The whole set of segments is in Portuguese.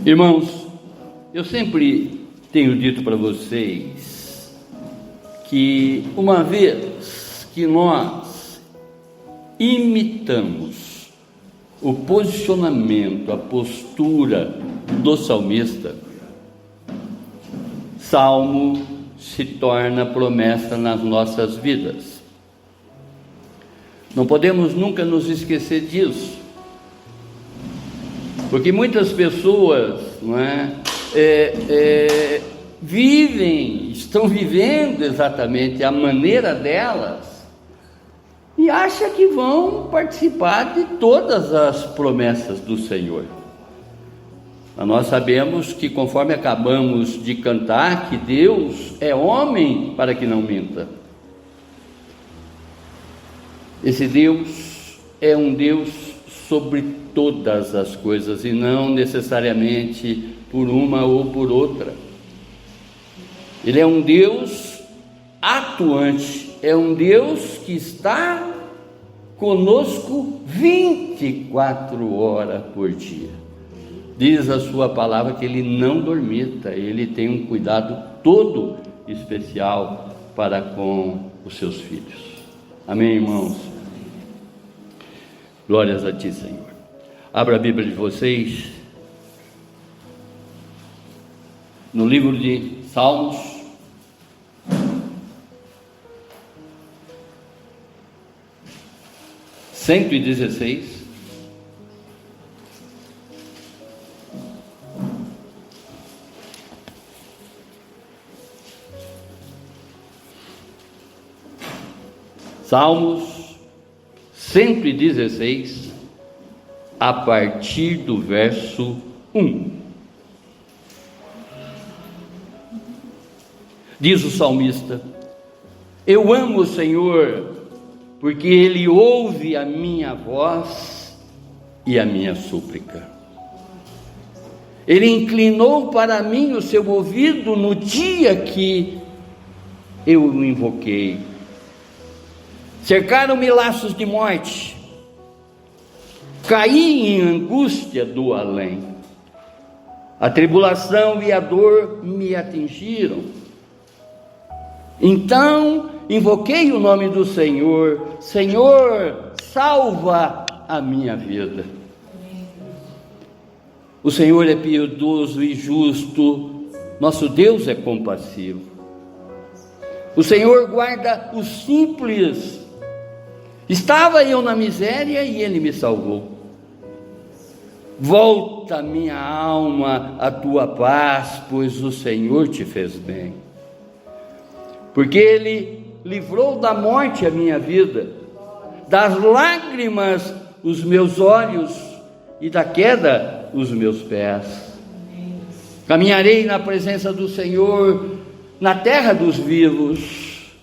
Irmãos, eu sempre tenho dito para vocês que uma vez que nós imitamos o posicionamento, a postura do salmista, Salmo se torna promessa nas nossas vidas. Não podemos nunca nos esquecer disso, porque muitas pessoas, estão vivendo exatamente a maneira delas e acham que vão participar de todas as promessas do Senhor. Mas nós sabemos que, conforme acabamos de cantar, que Deus é homem para que não minta. Esse Deus é um Deus sobre todas as coisas e não necessariamente por uma ou por outra. Ele é um Deus atuante, é um Deus que está conosco 24 horas por dia. Diz a sua palavra que ele não dormita, ele tem um cuidado todo especial para com os seus filhos. Amém, irmãos? Glórias a ti, Senhor. Abra a Bíblia de vocês no livro de Salmos, (116). Salmos 116, a partir do verso 1. Diz o salmista: eu amo o Senhor, porque Ele ouve a minha voz e a minha súplica. Ele inclinou para mim o seu ouvido no dia que eu o invoquei. Cercaram-me laços de morte, caí em angústia do além. A tribulação e a dor me atingiram. Então invoquei o nome do Senhor. Senhor, salva a minha vida. O Senhor é piedoso e justo, nosso Deus é compassivo. O Senhor guarda os simples. Estava eu na miséria e Ele me salvou. Volta minha alma à tua paz, pois o Senhor te fez bem. Porque Ele livrou da morte a minha vida, das lágrimas os meus olhos e da queda os meus pés. Caminharei na presença do Senhor, na terra dos vivos.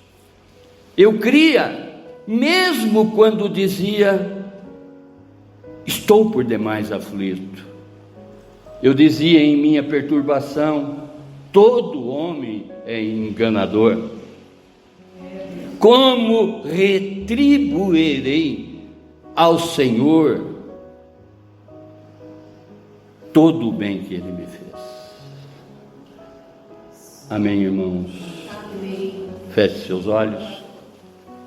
Eu cria, mesmo quando dizia: estou por demais aflito. Eu dizia em minha perturbação: todo homem é enganador. Como retribuirei ao Senhor todo o bem que Ele me fez? Amém, irmãos? Amém. Feche seus olhos,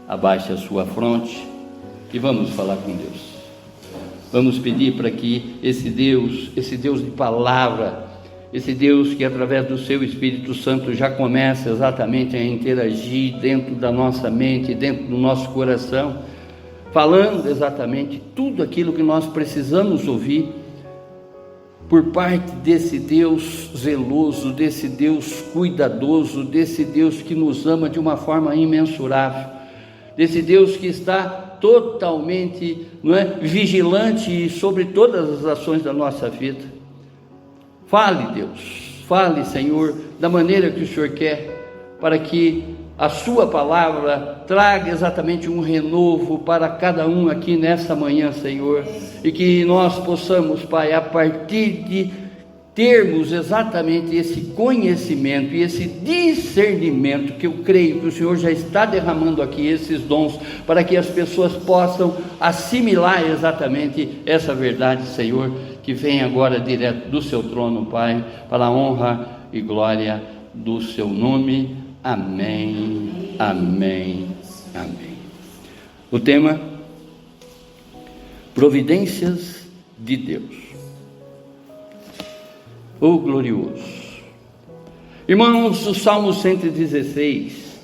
abaixe a sua fronte e vamos falar com Deus. Vamos pedir para que esse Deus de palavra, esse Deus que através do seu Espírito Santo já começa exatamente a interagir dentro da nossa mente, dentro do nosso coração, falando exatamente tudo aquilo que nós precisamos ouvir, por parte desse Deus zeloso, desse Deus cuidadoso, desse Deus que nos ama de uma forma imensurável, desse Deus que está totalmente vigilante sobre todas as ações da nossa vida. Fale, Deus, fale, Senhor, da maneira que o Senhor quer, para que a sua palavra traga exatamente um renovo para cada um aqui nessa manhã, Senhor, e que nós possamos, Pai, a partir de termos exatamente esse conhecimento e esse discernimento, que eu creio que o Senhor já está derramando aqui esses dons, para que as pessoas possam assimilar exatamente essa verdade, Senhor, que vem agora direto do seu trono, Pai, para a honra e glória do seu nome. Amém, amém, amém. O tema: providências de Deus. Oh glorioso! Irmãos, o Salmo 116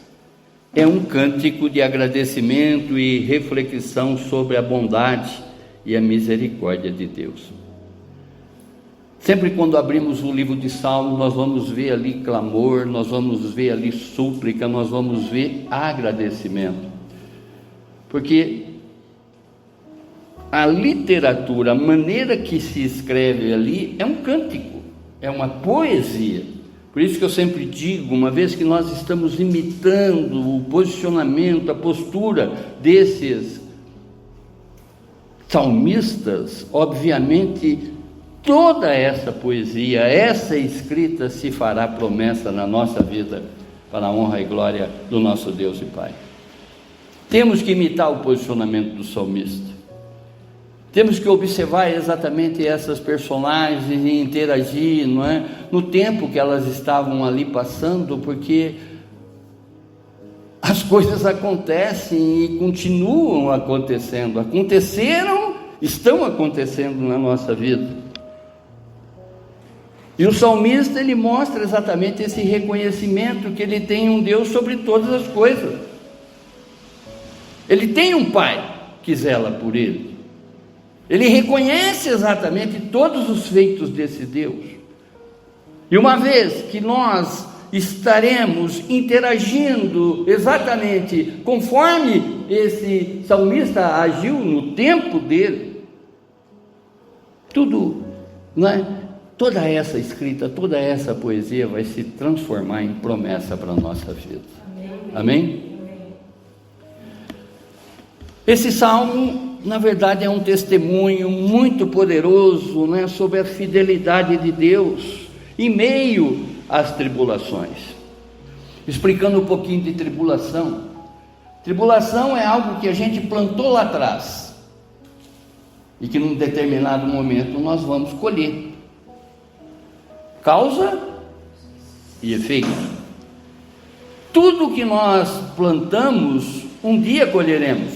é um cântico de agradecimento e reflexão sobre a bondade e a misericórdia de Deus. Sempre quando abrimos o livro de Salmos, nós vamos ver ali clamor, nós vamos ver ali súplica, nós vamos ver agradecimento. Porque a literatura, a maneira que se escreve ali, é um cântico, é uma poesia. Por isso que eu sempre digo, uma vez que nós estamos imitando o posicionamento, a postura desses salmistas, obviamente toda essa poesia, essa escrita se fará promessa na nossa vida, para a honra e glória do nosso Deus e Pai. Temos que imitar o posicionamento do salmista. Temos que observar exatamente essas personagens e interagir, não é? No tempo que elas estavam ali passando, porque as coisas acontecem e continuam acontecendo, aconteceram, estão acontecendo na nossa vida. E o salmista, ele mostra exatamente esse reconhecimento que ele tem um Deus sobre todas as coisas. Ele tem um Pai que zela por ele. Ele reconhece exatamente todos os feitos desse Deus. E uma vez que nós estaremos interagindo exatamente conforme esse salmista agiu no tempo dele, tudo, não é? Toda essa escrita, toda essa poesia vai se transformar em promessa para a nossa vida. Amém? Esse salmo, na verdade, é um testemunho muito poderoso, né, sobre a fidelidade de Deus em meio às tribulações. Explicando um pouquinho de tribulação. Tribulação é algo que a gente plantou lá atrás e que num determinado momento nós vamos colher. Causa e efeito. Tudo que nós plantamos, um dia colheremos.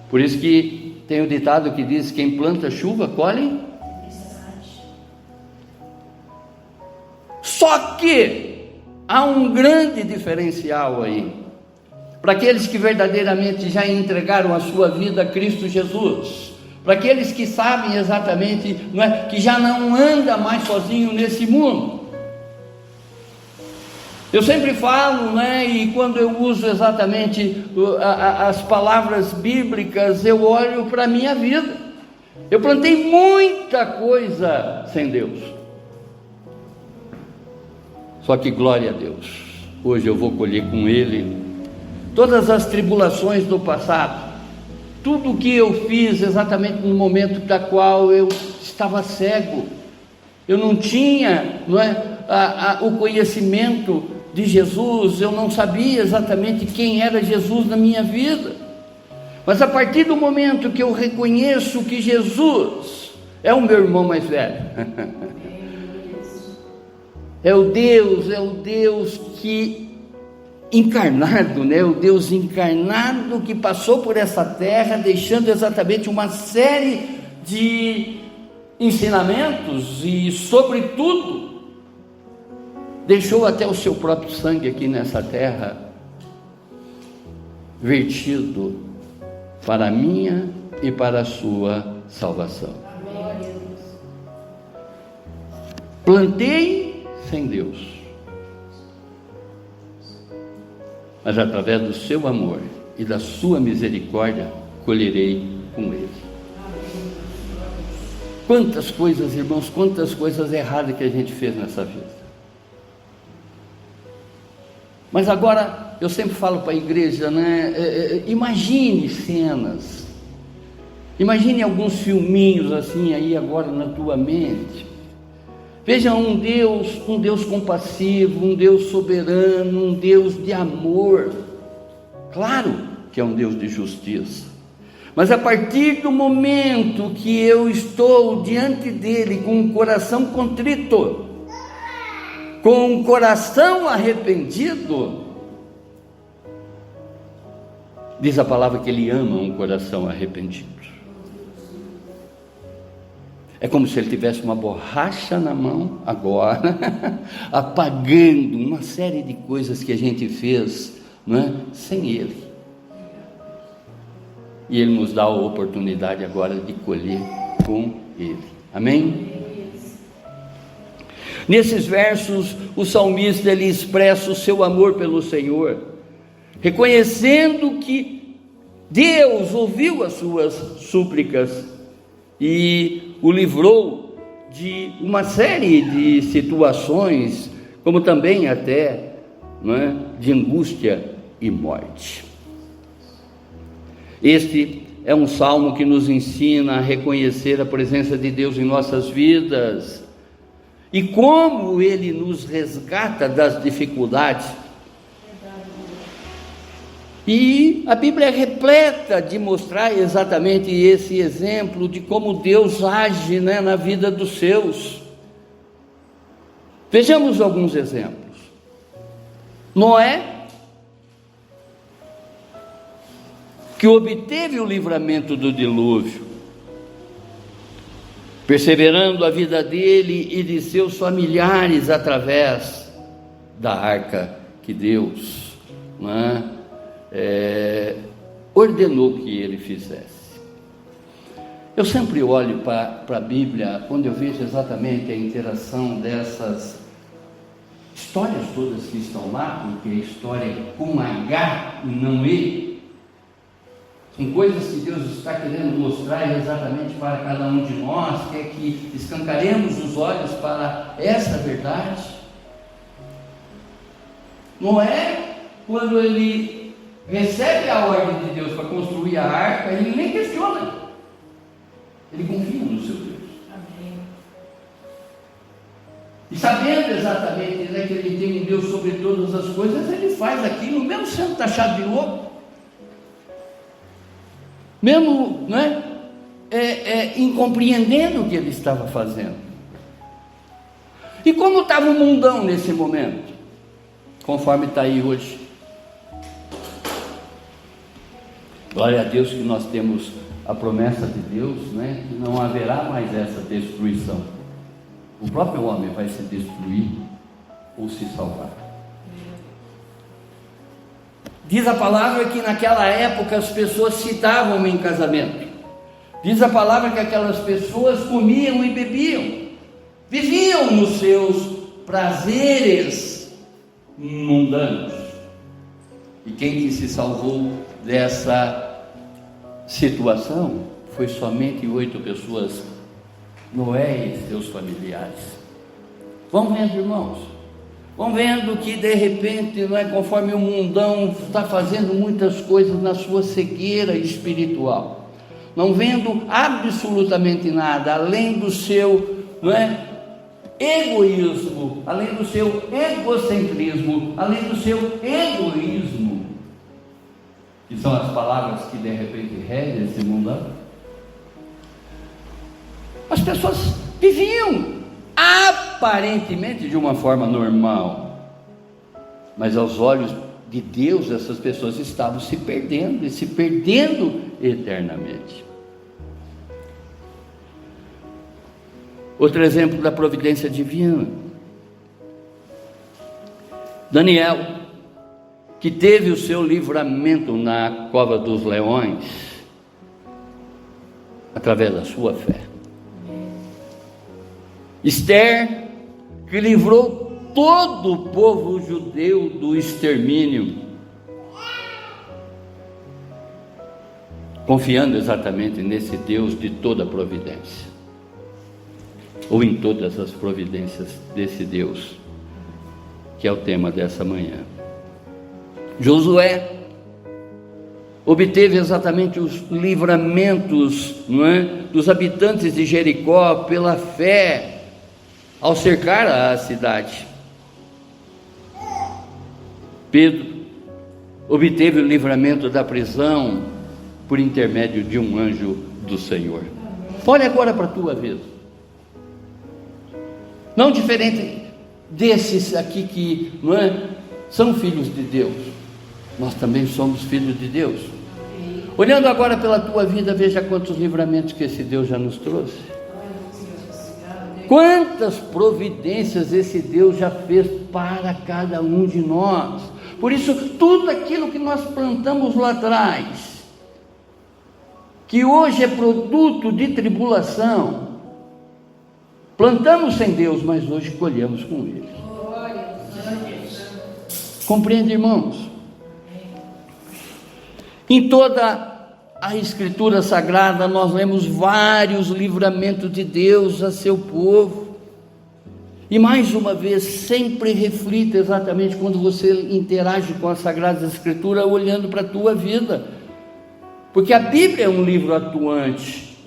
Por isso que tem o ditado que diz: quem planta chuva, colhe. Só que há um grande diferencial aí, para aqueles que verdadeiramente já entregaram a sua vida a Cristo Jesus, para aqueles que sabem exatamente, não é, que já não anda mais sozinho nesse mundo. Eu sempre falo, né, e quando eu uso exatamente as palavras bíblicas, eu olho para a minha vida. Eu plantei muita coisa sem Deus. Só que glória a Deus, hoje eu vou colher com Ele todas as tribulações do passado, tudo o que eu fiz exatamente no momento da qual eu estava cego, eu não tinha, não é, o conhecimento de Jesus, eu não sabia exatamente quem era Jesus na minha vida, mas a partir do momento que eu reconheço que Jesus é o meu irmão mais velho, é o Deus que encarnado, né? O Deus encarnado que passou por essa terra, deixando exatamente uma série de ensinamentos e, sobretudo, deixou até o seu próprio sangue aqui nessa terra, vertido para a minha e para a sua salvação. Plantei sem Deus, mas através do seu amor e da sua misericórdia, colherei com Ele. Quantas coisas, irmãos, quantas coisas erradas que a gente fez nessa vida. Mas agora, eu sempre falo para a igreja, né? Imagine cenas, imagine alguns filminhos assim aí agora na tua mente. Veja um Deus compassivo, um Deus soberano, um Deus de amor. Claro que é um Deus de justiça, Mas a partir do momento que eu estou diante dele com um coração contrito, com um coração arrependido, diz a palavra que ele ama um coração arrependido. É como se ele tivesse uma borracha na mão agora, apagando uma série de coisas que a gente fez, não é? Sem ele. E ele nos dá a oportunidade agora de colher com ele. Amém? Nesses versos, o salmista ele expressa o seu amor pelo Senhor, reconhecendo que Deus ouviu as suas súplicas e o livrou de uma série de situações, como também até, não é, de angústia e morte. Este é um salmo que nos ensina a reconhecer a presença de Deus em nossas vidas e como Ele nos resgata das dificuldades. E a Bíblia é repleta de mostrar exatamente esse exemplo de como Deus age, né, na vida dos seus. Vejamos alguns exemplos. Noé, que obteve o livramento do dilúvio, perseverando a vida dele e de seus familiares através da arca que Deus, ordenou que ele fizesse. Eu sempre olho para a Bíblia quando eu vejo exatamente a interação dessas histórias todas que estão lá, porque a história é com H e não E. São coisas que Deus está querendo mostrar exatamente para cada um de nós, que é que escancaremos os olhos para essa verdade. Noé, quando ele recebe a ordem de Deus para construir a arca, ele nem questiona, ele confia no seu Deus. Amém. E sabendo exatamente, né, que ele tem um Deus sobre todas as coisas, ele faz aquilo, mesmo sendo taxado de louco, mesmo, né, incompreendendo o que ele estava fazendo. E como estava o mundão nesse momento, conforme está aí hoje. Glória a Deus que nós temos a promessa de Deus, né, que não haverá mais essa destruição. O próprio homem vai se destruir ou se salvar. Diz a palavra que naquela época as pessoas se davam em casamento. Diz a palavra que aquelas pessoas comiam e bebiam, viviam nos seus prazeres mundanos. E quem que se salvou dessa situação foi somente 8 pessoas, Noé e seus familiares. Vão vendo, irmãos, vão vendo que de repente, não é, conforme o mundão está fazendo muitas coisas na sua cegueira espiritual, não vendo absolutamente nada, além do seu, não é, egoísmo, além do seu egocentrismo, além do seu egoísmo, que são as palavras que de repente regem esse mundão. As pessoas viviam aparentemente de uma forma normal, mas aos olhos de Deus essas pessoas estavam se perdendo, e se perdendo eternamente. Outro exemplo da providência divina, Daniel, que teve o seu livramento na cova dos leões, através da sua fé. Esther, que livrou todo o povo judeu do extermínio, confiando exatamente nesse Deus de toda providência, ou em todas as providências desse Deus, que é o tema dessa manhã. Josué obteve exatamente os livramentos, não é, dos habitantes de Jericó pela fé, ao cercar a cidade. Pedro obteve o livramento da prisão por intermédio de um anjo do Senhor. Olha agora para a tua vida. Não diferente desses aqui que não é, são filhos de Deus, nós também somos filhos de Deus. Olhando agora pela tua vida, veja quantos livramentos que esse Deus já nos trouxe. Quantas providências esse Deus já fez para cada um de nós. Por isso, tudo aquilo que nós plantamos lá atrás, que hoje é produto de tribulação, plantamos sem Deus, mas hoje colhemos com Ele. Compreende, irmãos? Em toda a Escritura Sagrada nós lemos vários livramentos de Deus a seu povo. E mais uma vez, sempre reflita exatamente quando você interage com a Sagrada Escritura, olhando para a tua vida, porque a Bíblia é um livro atuante.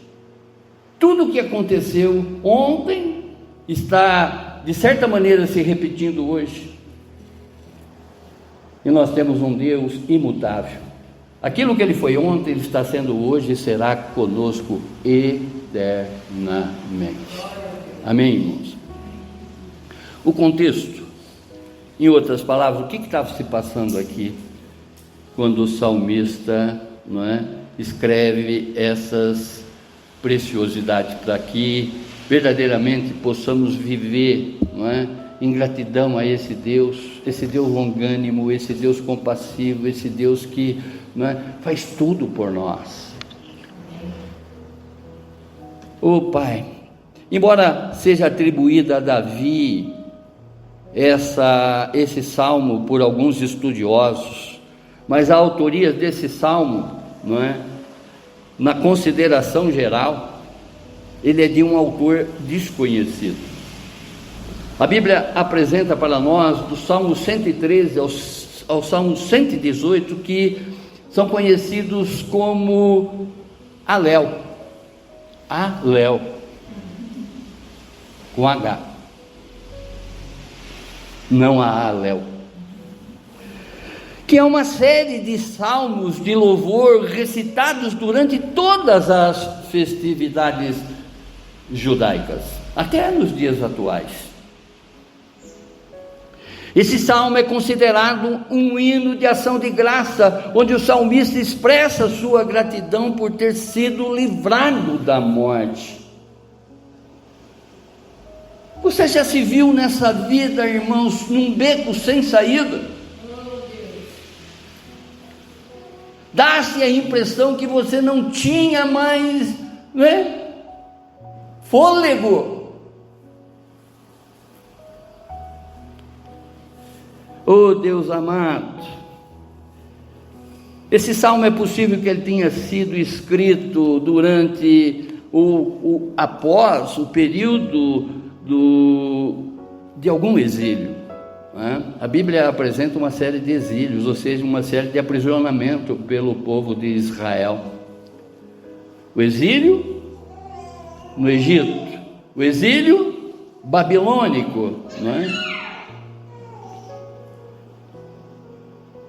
Tudo o que aconteceu ontem está, de certa maneira, se repetindo hoje. E nós temos um Deus imutável. Aquilo que Ele foi ontem, Ele está sendo hoje e será conosco eternamente. Amém, irmãos? O contexto, em outras palavras, o que estava se passando aqui quando o salmista, não é, escreve essas preciosidades para que verdadeiramente possamos viver, não é, em gratidão a esse Deus longânimo, esse Deus compassivo, esse Deus que, não é, faz tudo por nós. Pai, embora seja atribuída a Davi esse salmo por alguns estudiosos, mas a autoria desse salmo, não é, na consideração geral, ele é de um autor desconhecido. A Bíblia apresenta para nós, do Salmo 113 ao Salmo 118, que são conhecidos como Alel, com H, não a Alel, que é uma série de salmos de louvor recitados durante todas as festividades judaicas, até nos dias atuais. Esse salmo é considerado um hino de ação de graça, onde o salmista expressa sua gratidão por ter sido livrado da morte. Você já se viu nessa vida, irmãos, num beco sem saída? Dá-se a impressão que você não tinha mais, né, fôlego. Oh Deus amado, esse salmo é possível que ele tenha sido escrito durante após o período de algum exílio, né? A Bíblia apresenta uma série de exílios, ou seja, uma série de aprisionamento pelo povo de Israel. O exílio no Egito, o exílio babilônico, né?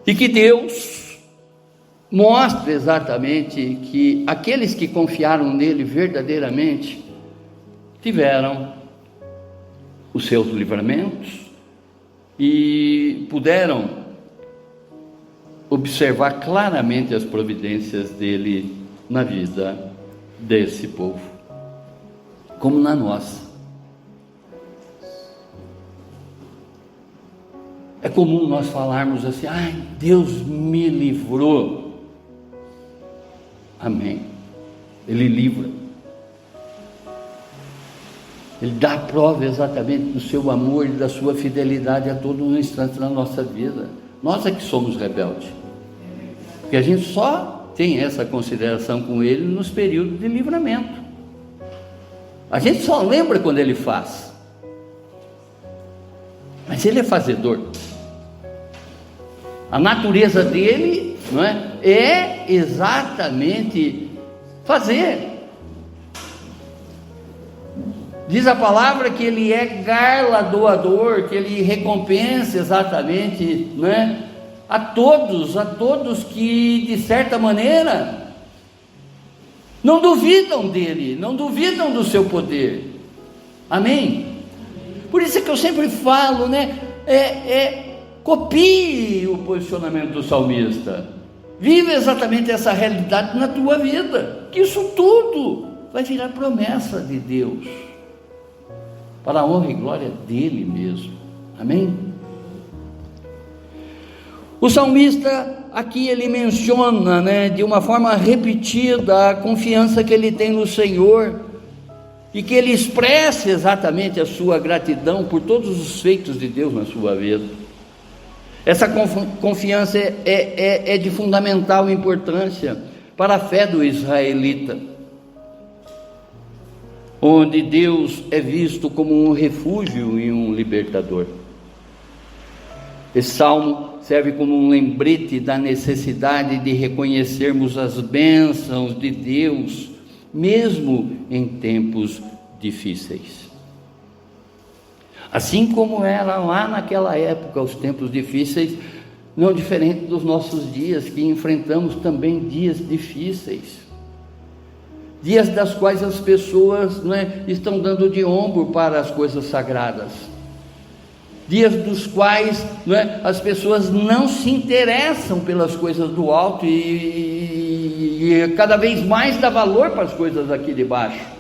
E que Deus mostra exatamente que aqueles que confiaram nele verdadeiramente tiveram os seus livramentos e puderam observar claramente as providências dele na vida desse povo, como na nossa. É comum nós falarmos assim: ai, Deus me livrou. Amém. Ele livra. Ele dá prova exatamente do seu amor e da sua fidelidade a todo instante da nossa vida. Nós é que somos rebeldes, porque a gente só tem essa consideração com Ele nos períodos de livramento. A gente só lembra quando Ele faz, mas Ele é fazedor. A natureza dele, não é exatamente fazer. Diz a palavra que ele é galardoador, que ele recompensa exatamente, não é, a todos que de certa maneira não duvidam dele, não duvidam do seu poder. Amém? Por isso é que eu sempre falo, né? Copie o posicionamento do salmista. Vive exatamente essa realidade na tua vida, que isso tudo vai virar promessa de Deus, para a honra e glória dele mesmo. Amém? O salmista aqui ele menciona, né, de uma forma repetida, a confiança que ele tem no Senhor, e que ele expressa exatamente a sua gratidão por todos os feitos de Deus na sua vida. Essa confiança é de fundamental importância para a fé do israelita, onde Deus é visto como um refúgio e um libertador. Esse salmo serve como um lembrete da necessidade de reconhecermos as bênçãos de Deus, mesmo em tempos difíceis. Assim como era lá naquela época, os tempos difíceis, não diferente dos nossos dias, que enfrentamos também dias difíceis, dias das quais as pessoas, né, estão dando de ombro para as coisas sagradas, dias dos quais, né, as pessoas não se interessam pelas coisas do alto e cada vez mais dá valor para as coisas aqui de baixo.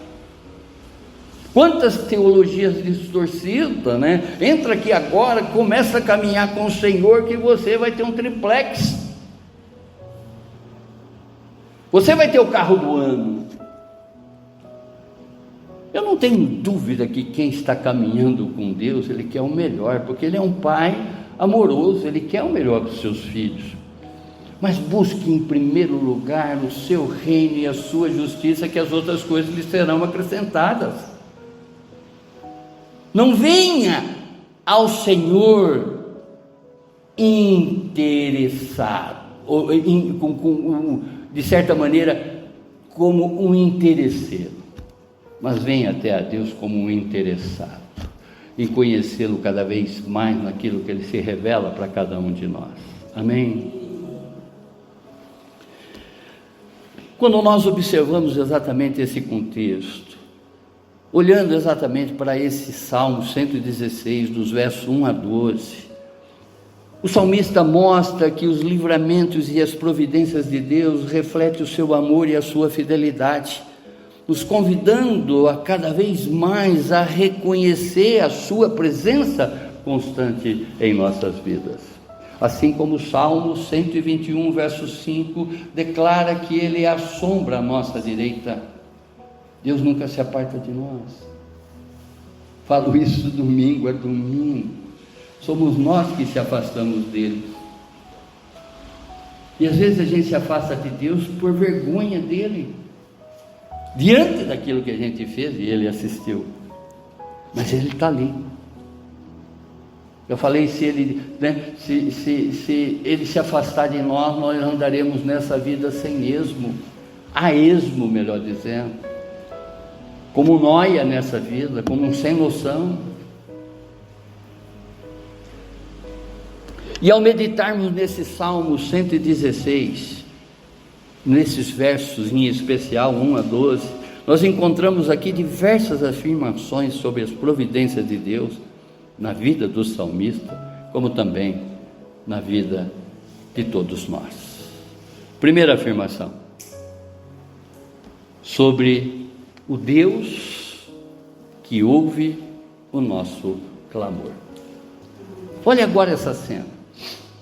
Quantas teologias distorcidas, né? Entra aqui agora, começa a caminhar com o Senhor, que você vai ter um triplex, você vai ter o carro do ano. Eu não tenho dúvida que quem está caminhando com Deus, ele quer o melhor, porque ele é um pai amoroso, ele quer o melhor para os seus filhos. Mas busque em primeiro lugar o seu reino e a sua justiça, que as outras coisas lhe serão acrescentadas. Não venha ao Senhor interessado, ou de certa maneira como um interesseiro, mas venha até a Deus como um interessado, em conhecê-lo cada vez mais naquilo que Ele se revela para cada um de nós. Amém? Quando nós observamos exatamente esse contexto, olhando exatamente para esse Salmo 116, dos versos 1 a 12, o salmista mostra que os livramentos e as providências de Deus refletem o seu amor e a sua fidelidade, nos convidando a cada vez mais a reconhecer a sua presença constante em nossas vidas. Assim como o Salmo 121, verso 5, declara que Ele é a sombra à nossa direita. Deus nunca se aparta de nós. Falo isso domingo a domingo. Somos nós que se afastamos dele. E às vezes a gente se afasta de Deus por vergonha dele, diante daquilo que a gente fez e ele assistiu. Mas ele está ali. Eu falei, se ele, né, se ele se afastar de nós, nós andaremos nessa vida sem esmo, a esmo, melhor dizendo, como nóia nessa vida, como um sem noção. E ao meditarmos nesse Salmo 116, nesses versos em especial 1 a 12, nós encontramos aqui diversas afirmações sobre as providências de Deus na vida do salmista, como também na vida de todos nós. Primeira afirmação, sobre o Deus que ouve o nosso clamor. Olha agora essa cena.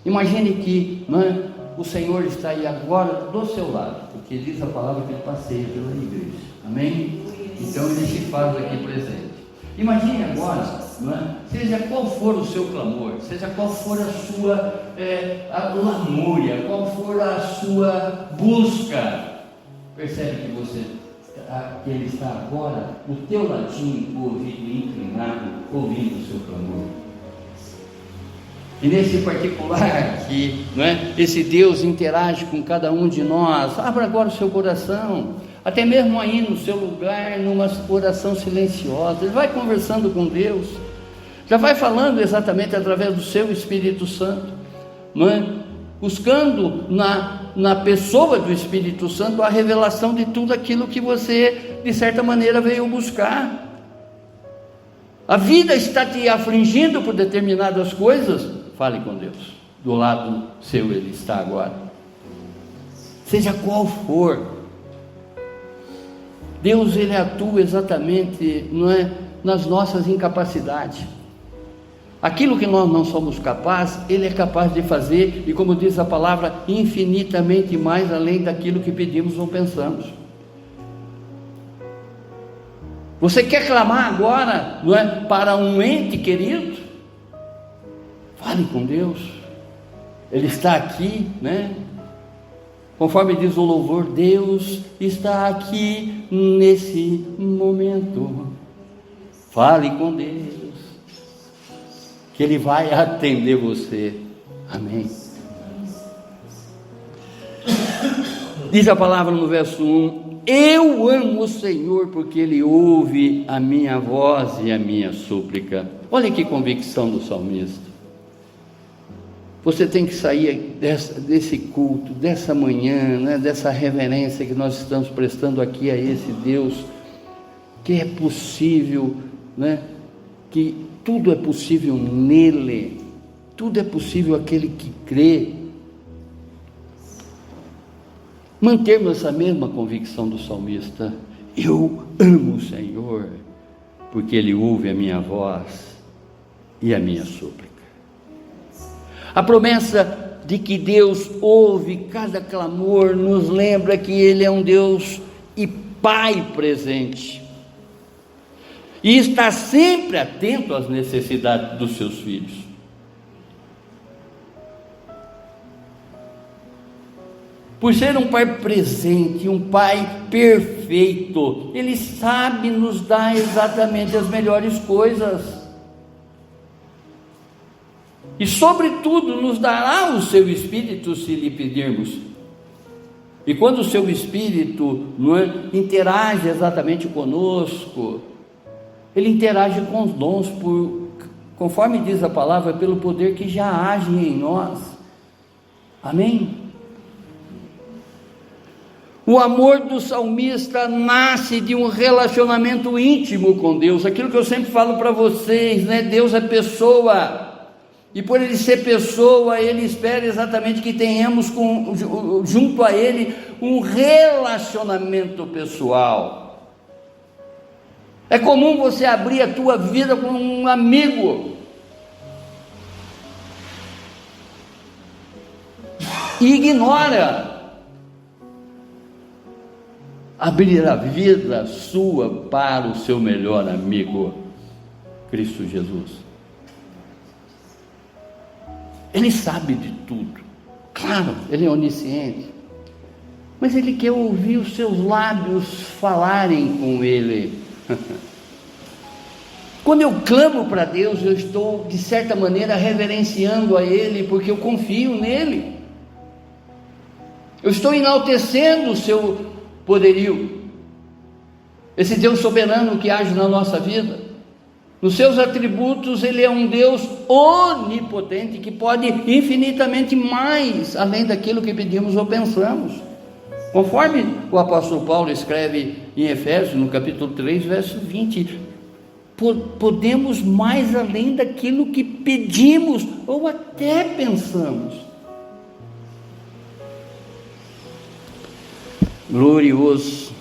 Imagine que, né, o Senhor está aí agora do seu lado, porque diz a palavra que ele passeia pela igreja. Amém? Então ele se faz aqui presente. Imagine agora, não é? Seja qual for o seu clamor, seja qual for a sua lamúria, qual for a sua busca, percebe que ele está agora no teu ladinho, com o ouvido inclinado, ouvindo o seu clamor. E nesse particular que, não é, esse Deus interage com cada um de nós. Abra agora o seu coração, até mesmo aí no seu lugar, numa oração silenciosa. Ele vai conversando com Deus, já vai falando exatamente através do seu Espírito Santo, não é? Buscando na pessoa do Espírito Santo a revelação de tudo aquilo que você, de certa maneira, veio buscar. A vida está te afligindo por determinadas coisas, fale com Deus. Do lado seu Ele está agora. Seja qual for, Deus Ele atua exatamente, não é, nas nossas incapacidades. Aquilo que nós não somos capazes, Ele é capaz de fazer, e como diz a palavra, infinitamente mais além daquilo que pedimos ou pensamos. Você quer clamar agora, não é, para um ente querido? Fale com Deus. Ele está aqui, né? Conforme diz o louvor, Deus está aqui nesse momento. Fale com Deus, que Ele vai atender você. Amém. Diz a palavra no verso 1: eu amo o Senhor porque Ele ouve a minha voz e a minha súplica. Olha que convicção do salmista. Você tem que sair desse culto, dessa manhã, né, dessa reverência que nós estamos prestando aqui a esse Deus, que é possível, né, que tudo é possível nele, tudo é possível aquele que crê. Mantermos essa mesma convicção do salmista: eu amo o Senhor, porque Ele ouve a minha voz e a minha súplica. A promessa de que Deus ouve cada clamor nos lembra que Ele é um Deus e Pai presente, e está sempre atento às necessidades dos seus filhos. Por ser um Pai presente, um Pai perfeito, Ele sabe nos dar exatamente as melhores coisas. E sobretudo nos dará o seu Espírito se lhe pedirmos. E quando o seu Espírito, não é, interage exatamente conosco, Ele interage com os dons, conforme diz a palavra, pelo poder que já age em nós. Amém? O amor do salmista nasce de um relacionamento íntimo com Deus. Aquilo que eu sempre falo para vocês, né? Deus é pessoa, e por Ele ser pessoa, Ele espera exatamente que tenhamos junto a Ele um relacionamento pessoal. É comum você abrir a tua vida com um amigo e ignora abrir a vida sua para o seu melhor amigo, Cristo Jesus. Ele sabe de tudo, claro, Ele é onisciente, mas Ele quer ouvir os seus lábios falarem com Ele. Quando eu clamo para Deus, eu estou de certa maneira reverenciando a Ele, porque eu confio nele, eu estou enaltecendo o seu poderio, esse Deus soberano que age na nossa vida. Nos seus atributos, Ele é um Deus onipotente, que pode infinitamente mais além daquilo que pedimos ou pensamos. Conforme o apóstolo Paulo escreve em Efésios, no capítulo 3, verso 20, podemos mais além daquilo que pedimos ou até pensamos. Glorioso.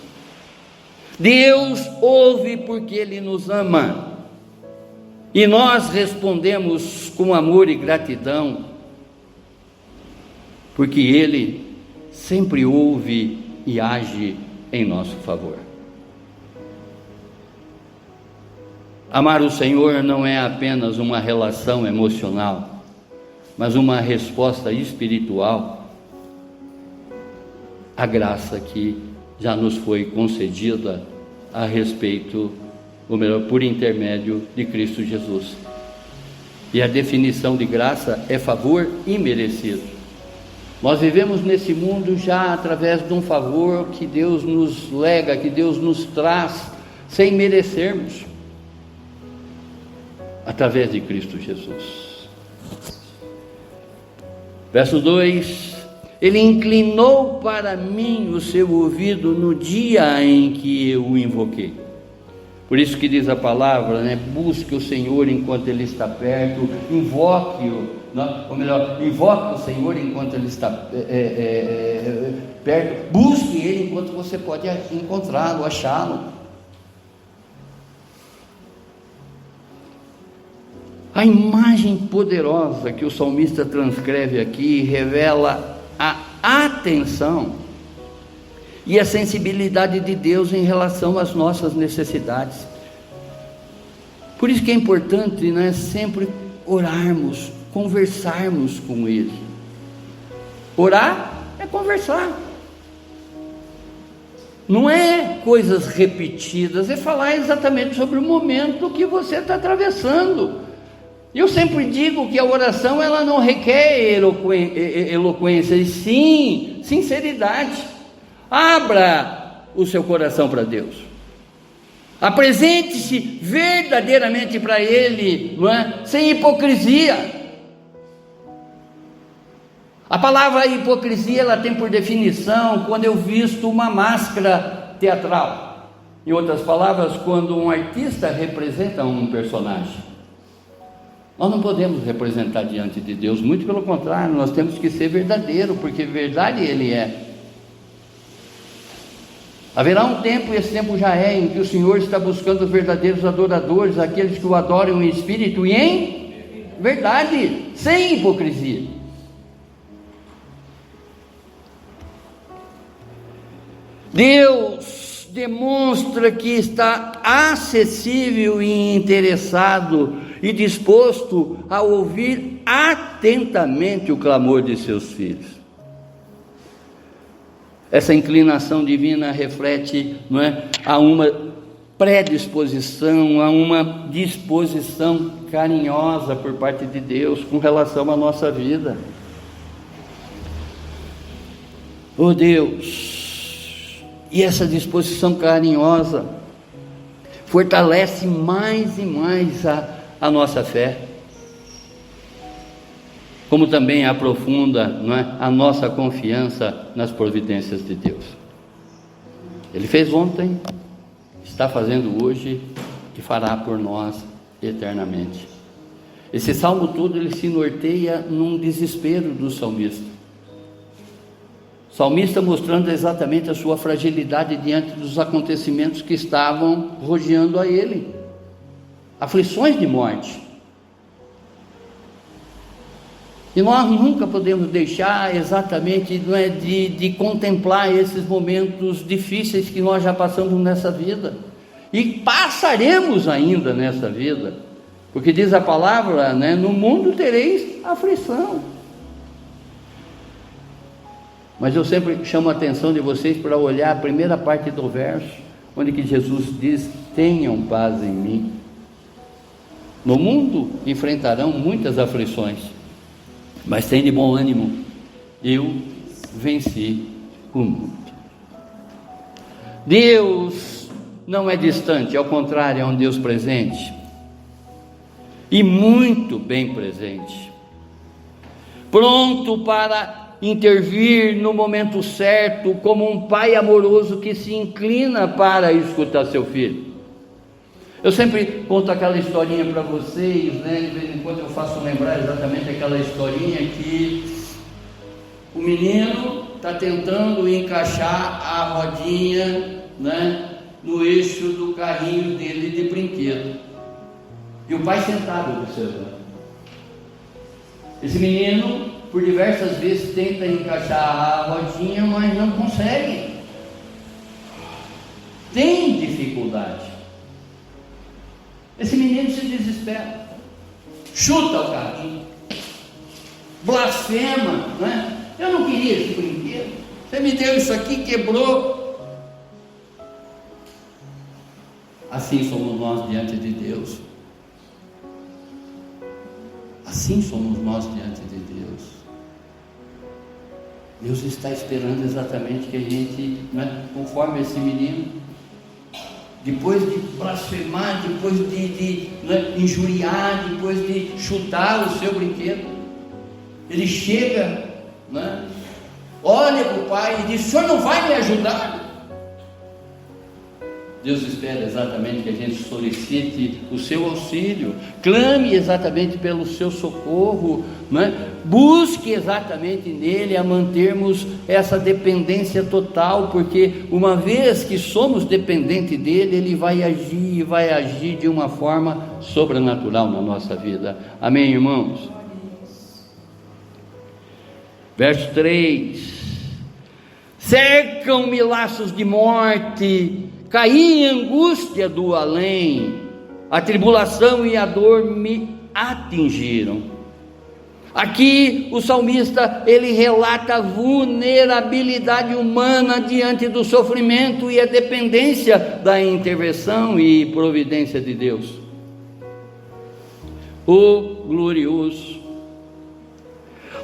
Deus ouve porque Ele nos ama, e nós respondemos com amor e gratidão, porque Ele sempre ouve e age em nosso favor. Amar o Senhor não é apenas uma relação emocional, mas uma resposta espiritual à graça que já nos foi concedida a respeito, ou melhor, por intermédio de Cristo Jesus. E a definição de graça é favor imerecido. Nós vivemos nesse mundo já através de um favor que Deus nos lega, que Deus nos traz, sem merecermos, através de Cristo Jesus. Verso 2: Ele inclinou para mim o seu ouvido no dia em que eu o invoquei. Por isso que diz a palavra, né? Busque o Senhor enquanto Ele está perto, invoque-o, ou melhor, invoque o Senhor enquanto Ele está perto, busque Ele enquanto você pode encontrá-lo, achá-lo. A imagem poderosa que o salmista transcreve aqui revela a atenção e a sensibilidade de Deus em relação às nossas necessidades. Por isso que é importante, né, sempre orarmos, conversarmos com Ele. Orar é conversar, não é coisas repetidas, é falar exatamente sobre o momento que você está atravessando. Eu sempre digo que a oração ela não requer eloquência, e sim sinceridade. Abra o seu coração para Deus, apresente-se verdadeiramente para Ele, não é? Sem hipocrisia. A palavra hipocrisia ela tem por definição quando eu visto uma máscara teatral. Em outras palavras, quando um artista representa um personagem. Nós não podemos representar diante de Deus, muito pelo contrário, nós temos que ser verdadeiro, porque verdade Ele é. Haverá um tempo, e esse tempo já é, em que o Senhor está buscando os verdadeiros adoradores, aqueles que o adoram em espírito e em verdade, sem hipocrisia. Deus demonstra que está acessível e interessado e disposto a ouvir atentamente o clamor de seus filhos. Essa inclinação divina reflete, não é, a uma predisposição, a uma disposição carinhosa por parte de Deus com relação à nossa vida. Oh Deus, e essa disposição carinhosa fortalece mais e mais a nossa fé, como também aprofunda, não é, a nossa confiança nas providências de Deus. Ele fez ontem, está fazendo hoje e fará por nós eternamente. Esse salmo todo ele se norteia num desespero do salmista. O salmista mostrando exatamente a sua fragilidade diante dos acontecimentos que estavam rodeando a ele, aflições de morte. E nós nunca podemos deixar exatamente, não é, de contemplar esses momentos difíceis que nós já passamos nessa vida, e passaremos ainda nessa vida, porque diz a palavra, né, no mundo tereis aflição. Mas eu sempre chamo a atenção de vocês para olhar a primeira parte do verso, onde que Jesus diz: tenham paz em mim. No mundo enfrentarão muitas aflições, mas tem de bom ânimo, eu venci o mundo. Deus não é distante, ao contrário, é um Deus presente, e muito bem presente, pronto para intervir no momento certo, como um pai amoroso que se inclina para escutar seu filho. Eu sempre conto aquela historinha para vocês, né? De vez em quando eu faço lembrar exatamente aquela historinha que o menino está tentando encaixar a rodinha, né, no eixo do carrinho dele de brinquedo, e o pai sentado observando. Esse menino por diversas vezes tenta encaixar a rodinha, mas não consegue, tem dificuldade. Esse menino se desespera, chuta o carrinho, blasfema, né? Eu não queria esse brinquedo, você me deu isso aqui, quebrou. Assim somos nós diante de Deus, assim somos nós diante de Deus. Deus está esperando exatamente que a gente, né, conforme esse menino, depois de blasfemar, depois de injuriar, depois de chutar o seu brinquedo, ele chega, né, olha para o pai e diz: o senhor não vai me ajudar? Deus espera exatamente que a gente solicite o seu auxílio, clame exatamente pelo seu socorro, né? Busque exatamente nele a mantermos essa dependência total, porque uma vez que somos dependentes dele, ele vai agir e vai agir de uma forma sobrenatural na nossa vida. Amém, irmãos? Verso 3: cercam-me laços de morte, caí em angústia do além, a tribulação e a dor me atingiram. Aqui o salmista, ele relata a vulnerabilidade humana diante do sofrimento e a dependência da intervenção e providência de Deus. O glorioso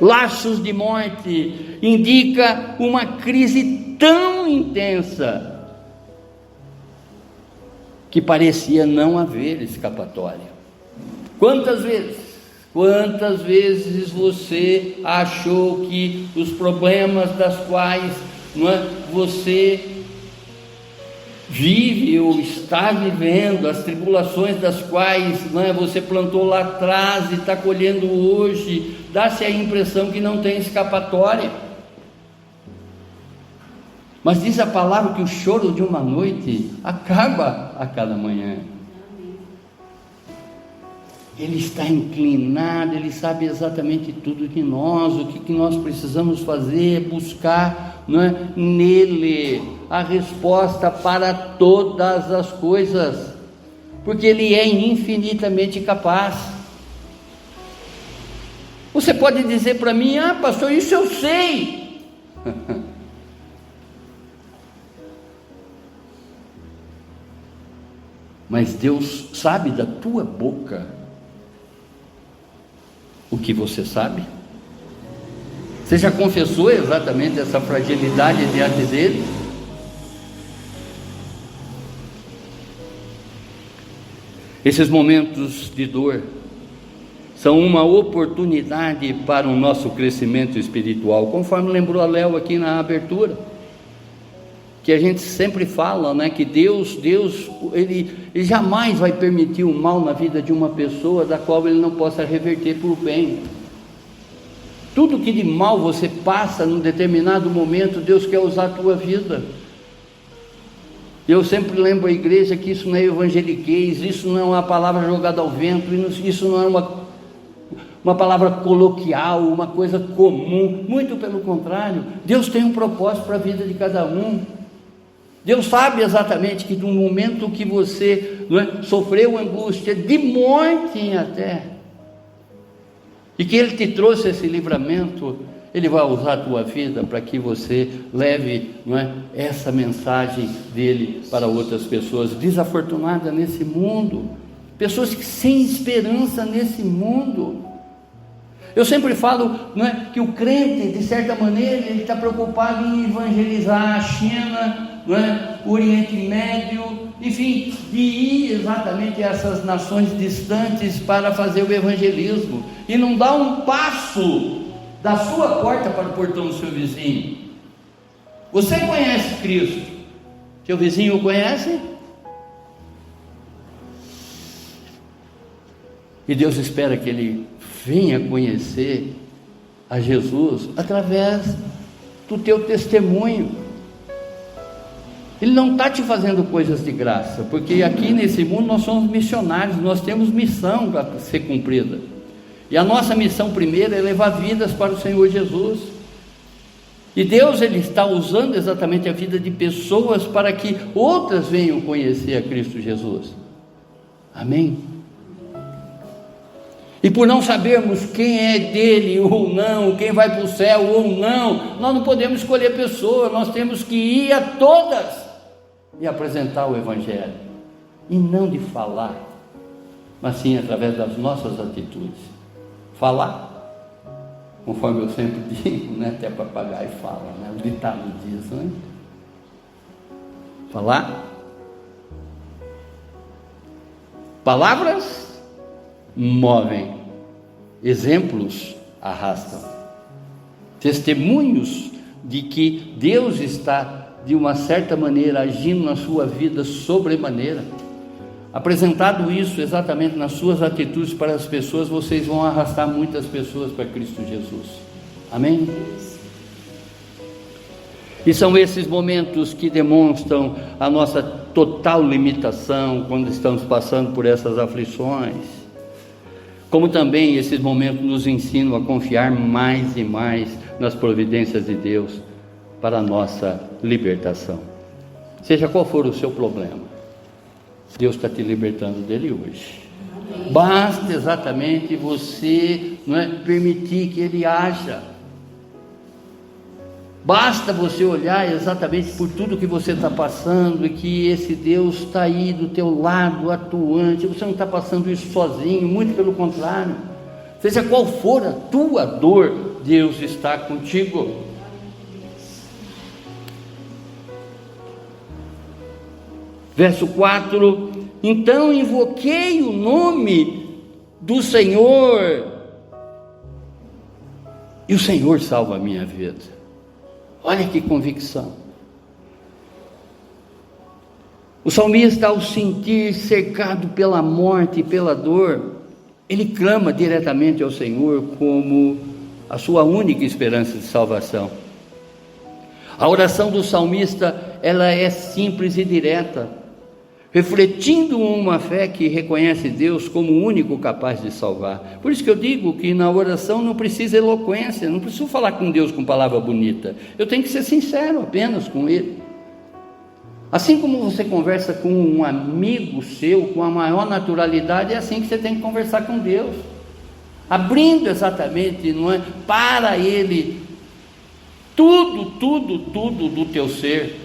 laços de morte indica uma crise tão intensa que parecia não haver escapatória. Quantas vezes você achou que os problemas das quais você vive ou está vivendo, as tribulações das quais você plantou lá atrás e está colhendo hoje, dá-se a impressão que não tem escapatória. Mas diz a palavra que o choro de uma noite acaba a cada manhã. Ele está inclinado, Ele sabe exatamente tudo de nós, o que nós precisamos fazer, buscar nele a resposta para todas as coisas, porque Ele é infinitamente capaz. Você pode dizer para mim: ah, pastor, isso eu sei. Mas Deus sabe da tua boca o que você sabe? Você já confessou exatamente essa fragilidade diante dele? Esses momentos de dor são uma oportunidade para o nosso crescimento espiritual, conforme lembrou a Léo aqui na abertura, que a gente sempre fala, que Deus ele jamais vai permitir o mal na vida de uma pessoa da qual Ele não possa reverter por bem. Tudo que de mal você passa num determinado momento, Deus quer usar a tua vida. Eu sempre lembro a igreja que isso não é evangeliquez, isso não é uma palavra jogada ao vento, isso não é uma palavra coloquial, uma coisa comum. Muito pelo contrário, Deus tem um propósito para a vida de cada um. Deus sabe exatamente que no momento que você sofreu angústia de morte até, e que Ele te trouxe esse livramento, Ele vai usar a tua vida para que você leve essa mensagem dEle para outras pessoas desafortunadas nesse mundo, pessoas que sem esperança nesse mundo. Eu sempre falo que o crente, de certa maneira, ele está preocupado em evangelizar a China, o Oriente Médio, enfim, de ir exatamente a essas nações distantes para fazer o evangelismo, e não dá um passo da sua porta para o portão do seu vizinho. Você conhece Cristo? Seu vizinho o conhece? E Deus espera que ele venha conhecer a Jesus através do teu testemunho. Ele não está te fazendo coisas de graça, porque aqui nesse mundo nós somos missionários, nós temos missão para ser cumprida, e a nossa missão primeira é levar vidas para o Senhor Jesus. E Deus, Ele está usando exatamente a vida de pessoas para que outras venham conhecer a Cristo Jesus. Amém? E por não sabermos quem é dele ou não, quem vai para o céu ou não, nós não podemos escolher pessoas, nós temos que ir a todas e apresentar o Evangelho, e não de falar, mas sim através das nossas atitudes. Falar, conforme eu sempre digo, até papagaio fala, o ditado diz, falar, palavras movem, exemplos arrastam, testemunhos de que Deus está, de uma certa maneira, agindo na sua vida sobremaneira, apresentado isso exatamente nas suas atitudes para as pessoas, vocês vão arrastar muitas pessoas para Cristo Jesus. Amém? E são esses momentos que demonstram a nossa total limitação quando estamos passando por essas aflições, como também esses momentos nos ensinam a confiar mais e mais nas providências de Deus para a nossa libertação. Seja qual for o seu problema, Deus está te libertando dele hoje. Basta exatamente você permitir que Ele haja. Basta você olhar exatamente por tudo que você está passando e que esse Deus está aí do teu lado, atuante. Você não está passando isso sozinho, muito pelo contrário. Seja qual for a tua dor, Deus está contigo. Verso 4: então invoquei o nome do Senhor, e o Senhor salva a minha vida. Olha que convicção. O salmista, ao sentir cercado pela morte e pela dor, ele clama diretamente ao Senhor como a sua única esperança de salvação. A oração do salmista, ela é simples e direta, refletindo uma fé que reconhece Deus como o único capaz de salvar. Por isso que eu digo que na oração não precisa eloquência, não preciso falar com Deus com palavra bonita, eu tenho que ser sincero apenas com Ele. Assim como você conversa com um amigo seu com a maior naturalidade, é assim que você tem que conversar com Deus, abrindo exatamente, para Ele tudo do teu ser.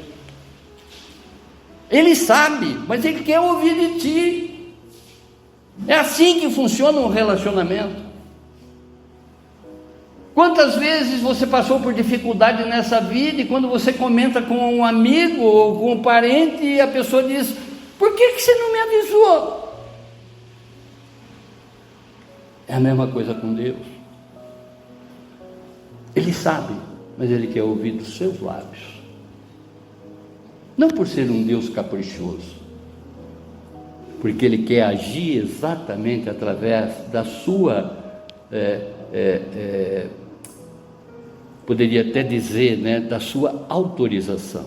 Ele sabe, mas Ele quer ouvir de ti. É assim que funciona um relacionamento. Quantas vezes você passou por dificuldade nessa vida, e quando você comenta com um amigo ou com um parente, a pessoa diz: por que você não me avisou? É a mesma coisa com Deus. Ele sabe, mas Ele quer ouvir dos seus lábios. Não por ser um Deus caprichoso, porque Ele quer agir exatamente através da sua, poderia até dizer, da sua autorização.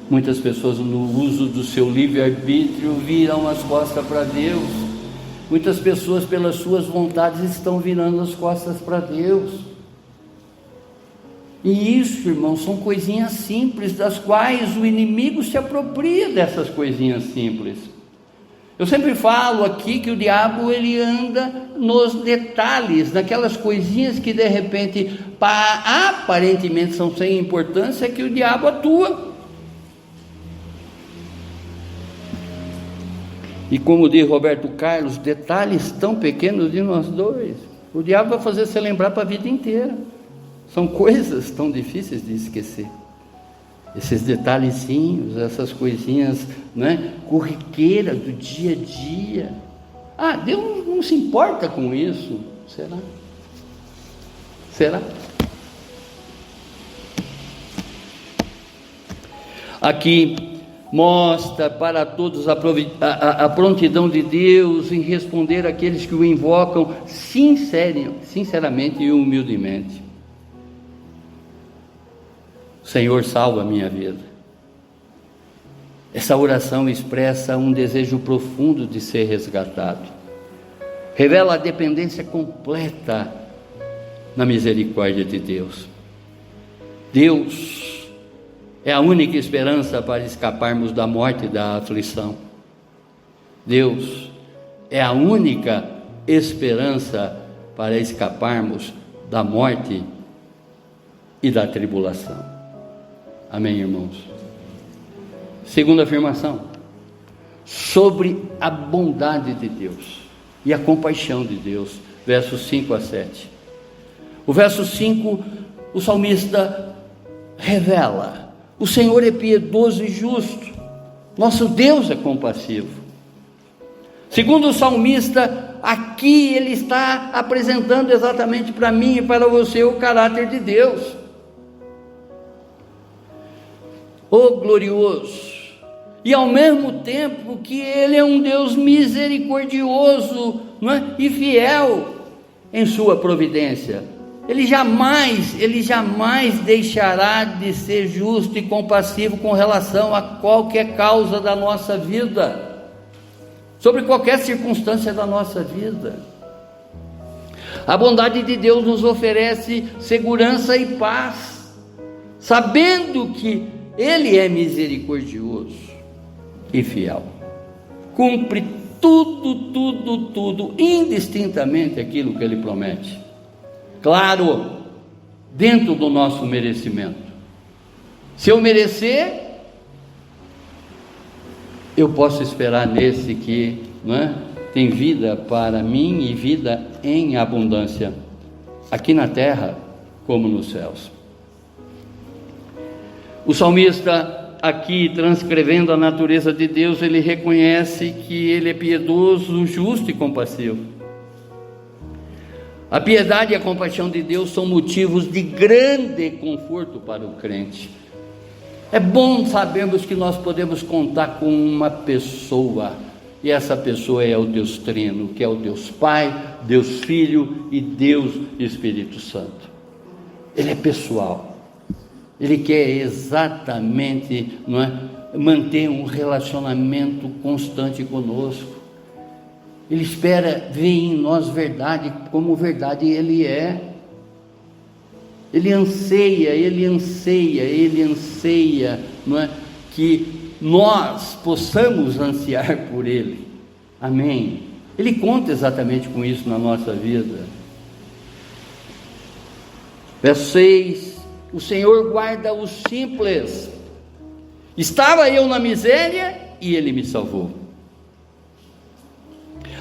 Muitas pessoas, no uso do seu livre-arbítrio, viram as costas para Deus. Muitas pessoas, pelas suas vontades, estão virando as costas para Deus. E isso, irmãos, são coisinhas simples, das quais o inimigo se apropria dessas coisinhas simples. Eu sempre falo aqui que o diabo, ele anda nos detalhes, naquelas coisinhas que de repente, aparentemente são sem importância, que o diabo atua. E como diz Roberto Carlos, detalhes tão pequenos de nós dois, o diabo vai fazer você lembrar para a vida inteira. São coisas tão difíceis de esquecer. Esses detalhezinhos, essas coisinhas, corriqueiras do dia a dia. Deus não se importa com isso. Será? Será? Aqui mostra para todos a prontidão de Deus em responder àqueles que o invocam sinceramente e humildemente. Senhor, salva a minha vida. Essa oração expressa um desejo profundo de ser resgatado. Revela a dependência completa na misericórdia de Deus. Deus é a única esperança para escaparmos da morte e da aflição. Deus é a única esperança para escaparmos da morte e da tribulação. Amém, irmãos? Segunda afirmação, sobre a bondade de Deus e a compaixão de Deus, versos 5 a 7. O verso 5, o salmista revela: o Senhor é piedoso e justo, nosso Deus é compassivo. Segundo o salmista, aqui ele está apresentando exatamente para mim e para você o caráter de Deus. Oh glorioso! E ao mesmo tempo que Ele é um Deus misericordioso, não é? E fiel em sua providência. Ele jamais deixará de ser justo e compassivo com relação a qualquer causa da nossa vida, sobre qualquer circunstância da nossa vida. A bondade de Deus nos oferece segurança e paz, sabendo que Ele é misericordioso e fiel, cumpre tudo, indistintamente aquilo que Ele promete, claro, dentro do nosso merecimento. Se eu merecer, eu posso esperar nesse que, não é, tem vida para mim e vida em abundância, aqui na terra como nos céus. O salmista, aqui transcrevendo a natureza de Deus, ele reconhece que Ele é piedoso, justo e compassivo. A piedade e a compaixão de Deus são motivos de grande conforto para o crente. É bom sabermos que nós podemos contar com uma pessoa, e essa pessoa é o Deus Trino, que é o Deus Pai, Deus Filho e Deus Espírito Santo. Ele é pessoal. Ele quer exatamente, não é, manter um relacionamento constante conosco. Ele espera ver em nós verdade, como verdade Ele é. Ele anseia, não é, que nós possamos ansiar por Ele. Amém? Ele conta exatamente com isso na nossa vida. Verso 6. O Senhor guarda os simples. Estava eu na miséria e Ele me salvou.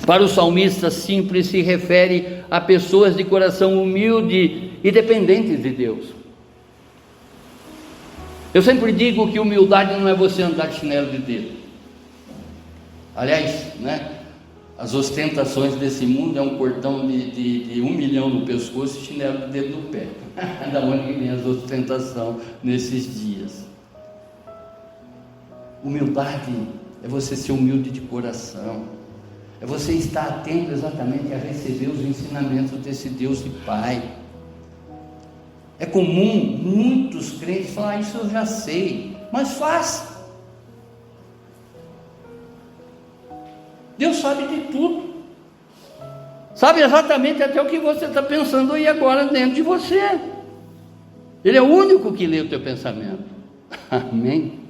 Para o salmista, simples se refere a pessoas de coração humilde e dependentes de Deus. Eu sempre digo que humildade não é você andar de chinelo de dedo. Aliás, né, as ostentações desse mundo é um cordão de 1 milhão no pescoço e chinelo de dedo no pé. Da onde que vem as ostentações nesses dias? Humildade é você ser humilde de coração, é você estar atento exatamente a receber os ensinamentos desse Deus e Pai. É comum muitos crentes falar: isso eu já sei, mas faça. Deus sabe de tudo, sabe exatamente até o que você está pensando aí agora dentro de você. Ele é o único que lê o teu pensamento. Amém?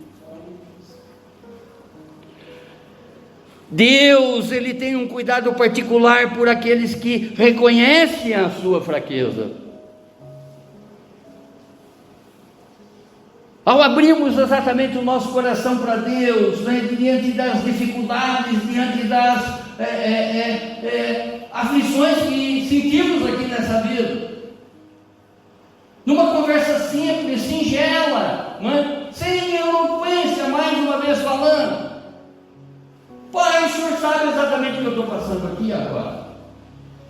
Deus, Ele tem um cuidado particular por aqueles que reconhecem a sua fraqueza. Ao abrirmos exatamente o nosso coração para Deus, né, diante das dificuldades, diante das aflições que sentimos aqui nessa vida, numa conversa simples, singela, né, sem eloquência, mais uma vez falando, porém o Senhor sabe exatamente o que eu estou passando aqui agora,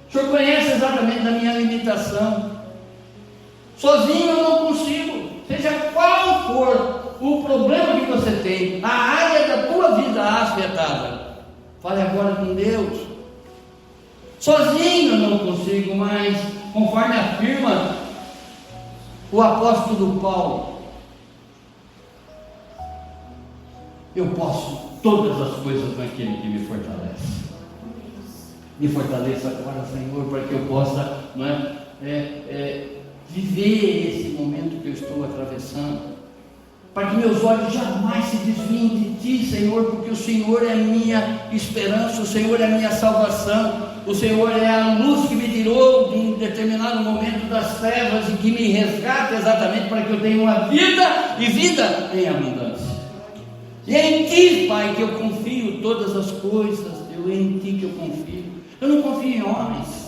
o Senhor conhece exatamente a minha limitação, sozinho eu não consigo. Seja qual for o problema que você tem, a área da tua vida afetada, fale agora com Deus. Sozinho eu não consigo, mas conforme afirma o apóstolo Paulo, eu posso todas as coisas naquele que me fortalece. Me fortaleça agora, Senhor, para que eu possa, não viver esse momento que eu estou atravessando, para que meus olhos jamais se desviem de Ti, Senhor, porque o Senhor é a minha esperança, o Senhor é a minha salvação, o Senhor é a luz que me tirou de um determinado momento das trevas e que me resgata exatamente para que eu tenha uma vida e vida em abundância. E é em Ti, Pai, que eu confio todas as coisas, é em Ti que eu confio, eu não confio em homens.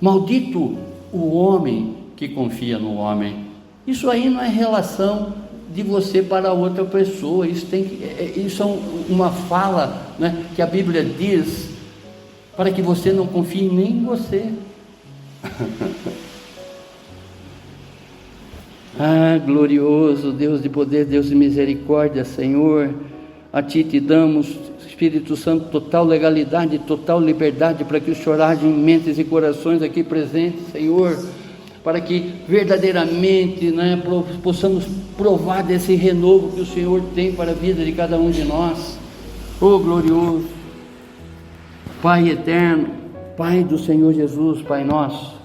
Maldito o homem que confia no homem. Isso aí não é relação de você para outra pessoa. Isso é uma fala, né, que a Bíblia diz, para que você não confie nem em você. Glorioso Deus de poder, Deus de misericórdia, Senhor, a Ti te damos, Espírito Santo, total legalidade, total liberdade, para que o Senhor age em mentes e corações aqui presentes, Senhor, para que verdadeiramente, né, possamos provar desse renovo que o Senhor tem para a vida de cada um de nós. Glorioso Pai eterno, Pai do Senhor Jesus, Pai nosso.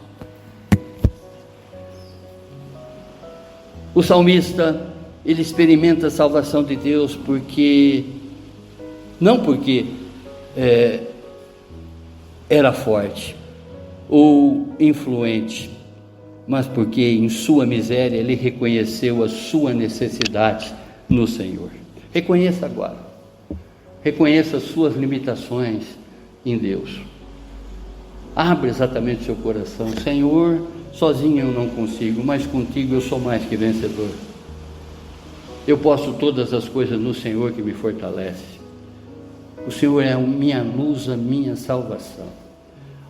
O salmista, ele experimenta a salvação de Deus não porque era forte ou influente, mas porque em sua miséria ele reconheceu a sua necessidade no Senhor. Reconheça agora, reconheça as suas limitações em Deus. Abre exatamente o seu coração. Senhor, sozinho eu não consigo, mas contigo eu sou mais que vencedor. Eu posso todas as coisas no Senhor que me fortalece. O Senhor é a minha luz, a minha salvação.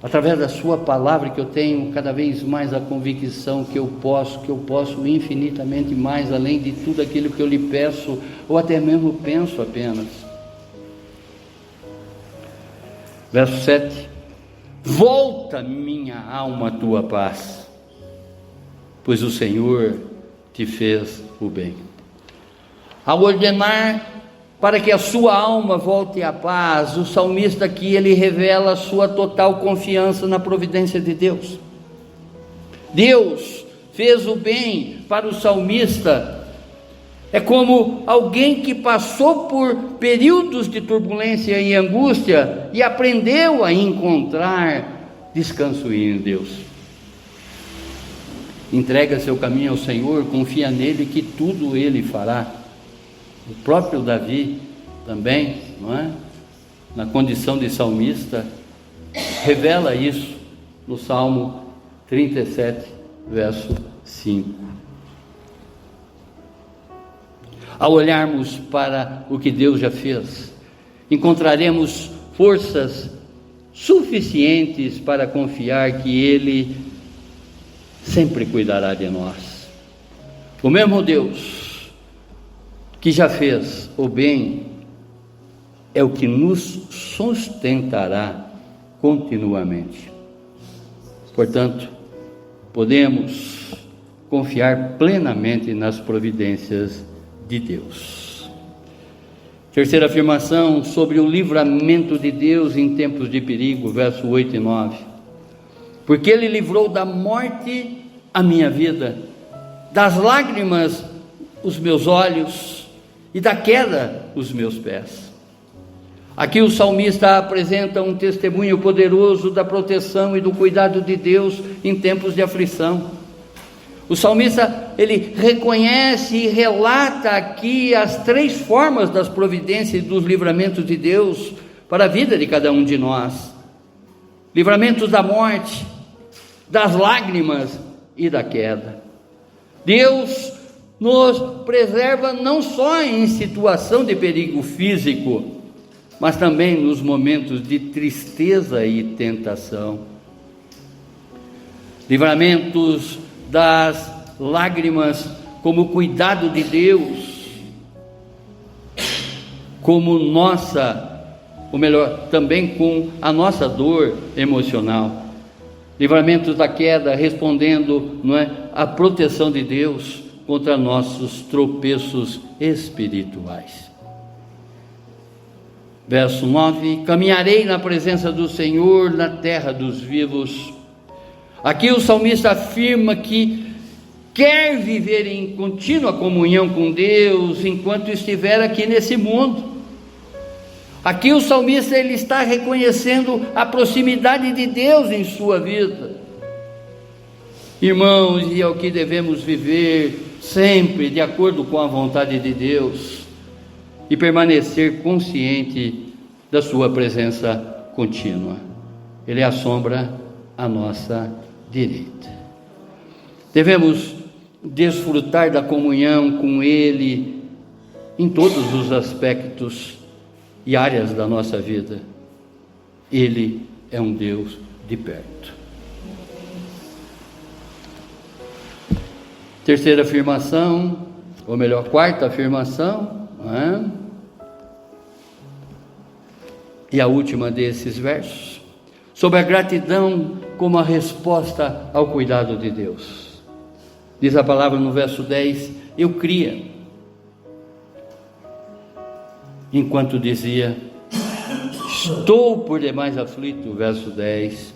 Através da sua palavra que eu tenho cada vez mais a convicção que eu posso infinitamente mais, além de tudo aquilo que eu lhe peço, ou até mesmo penso apenas. Verso 7: volta minha alma à tua paz, pois o Senhor te fez o bem. Ao ordenar para que a sua alma volte à paz, o salmista aqui, ele revela a sua total confiança na providência de Deus. Deus fez o bem para o salmista. É como alguém que passou por períodos de turbulência e angústia e aprendeu a encontrar descanso em Deus. Entrega seu caminho ao Senhor, confia nele que tudo ele fará. O próprio Davi também, não é? Na condição de salmista, revela isso no Salmo 37, verso 5. Ao olharmos para o que Deus já fez, encontraremos forças suficientes para confiar que Ele sempre cuidará de nós. O mesmo Deus que já fez o bem é o que nos sustentará continuamente. Portanto, podemos confiar plenamente nas providências de Deus. Terceira afirmação sobre o livramento de Deus em tempos de perigo, verso 8 e 9. Porque Ele livrou da morte a minha vida, das lágrimas os meus olhos, e da queda os meus pés. Aqui o salmista apresenta um testemunho poderoso da proteção e do cuidado de Deus em tempos de aflição. O salmista, ele reconhece e relata aqui as três formas das providências e dos livramentos de Deus para a vida de cada um de nós: livramentos da morte, das lágrimas e da queda. Deus nos preserva não só em situação de perigo físico, mas também nos momentos de tristeza e tentação. Livramentos das lágrimas como cuidado de Deus, também com a nossa dor emocional. Livramentos da queda, respondendo, à proteção de Deus contra nossos tropeços espirituais. Verso 9: caminharei na presença do Senhor na terra dos vivos. Aqui o salmista afirma que quer viver em contínua comunhão com Deus enquanto estiver aqui nesse mundo. Aqui o salmista, ele está reconhecendo a proximidade de Deus em sua vida. Irmãos, e é o que devemos viver sempre de acordo com a vontade de Deus e permanecer consciente da sua presença contínua. Ele assombra a nossa direita. Devemos desfrutar da comunhão com Ele em todos os aspectos e áreas da nossa vida. Ele é um Deus de perto. Terceira afirmação, ou melhor, quarta afirmação, e a última desses versos, sobre a gratidão como a resposta ao cuidado de Deus. Diz a palavra no verso 10, eu cria, enquanto dizia, estou por demais aflito, verso 10.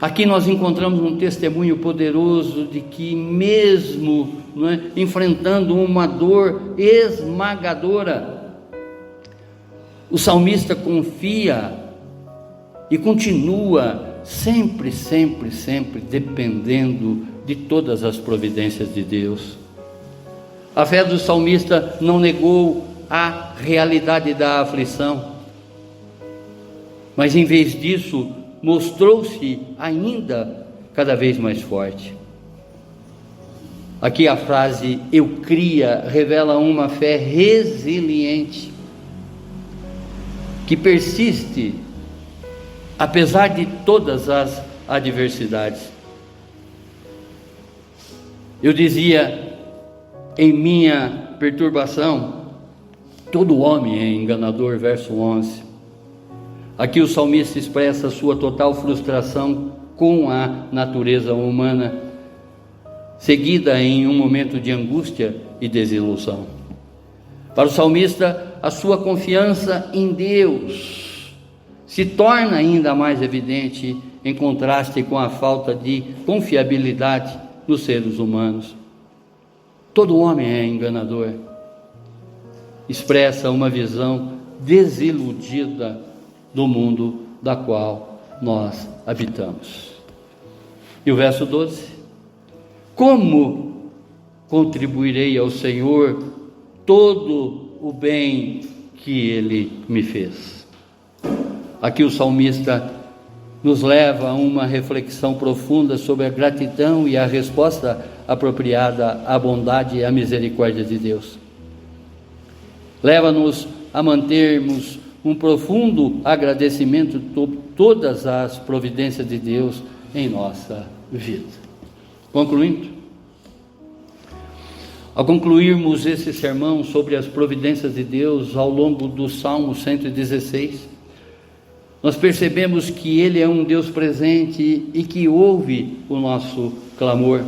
Aqui nós encontramos um testemunho poderoso de que mesmo enfrentando uma dor esmagadora, o salmista confia e continua sempre dependendo de todas as providências de Deus. A fé do salmista não negou a realidade da aflição, mas em vez disso mostrou-se ainda cada vez mais forte. Aqui a frase eu cria revela uma fé resiliente, que persiste apesar de todas as adversidades. Eu dizia em minha perturbação, todo homem é enganador, verso 11. Aqui o salmista expressa sua total frustração com a natureza humana, seguida em um momento de angústia e desilusão. Para o salmista, a sua confiança em Deus se torna ainda mais evidente em contraste com a falta de confiabilidade nos seres humanos. Todo homem é enganador. Expressa uma visão desiludida do mundo da qual nós habitamos. E o verso 12: como contribuirei ao Senhor todo o bem que Ele me fez? Aqui o salmista nos leva a uma reflexão profunda sobre a gratidão e a resposta apropriada à bondade e à misericórdia de Deus. Leva-nos a mantermos um profundo agradecimento por todas as providências de Deus em nossa vida. Concluindo, ao concluirmos esse sermão sobre as providências de Deus ao longo do Salmo 116, nós percebemos que Ele é um Deus presente e que ouve o nosso clamor.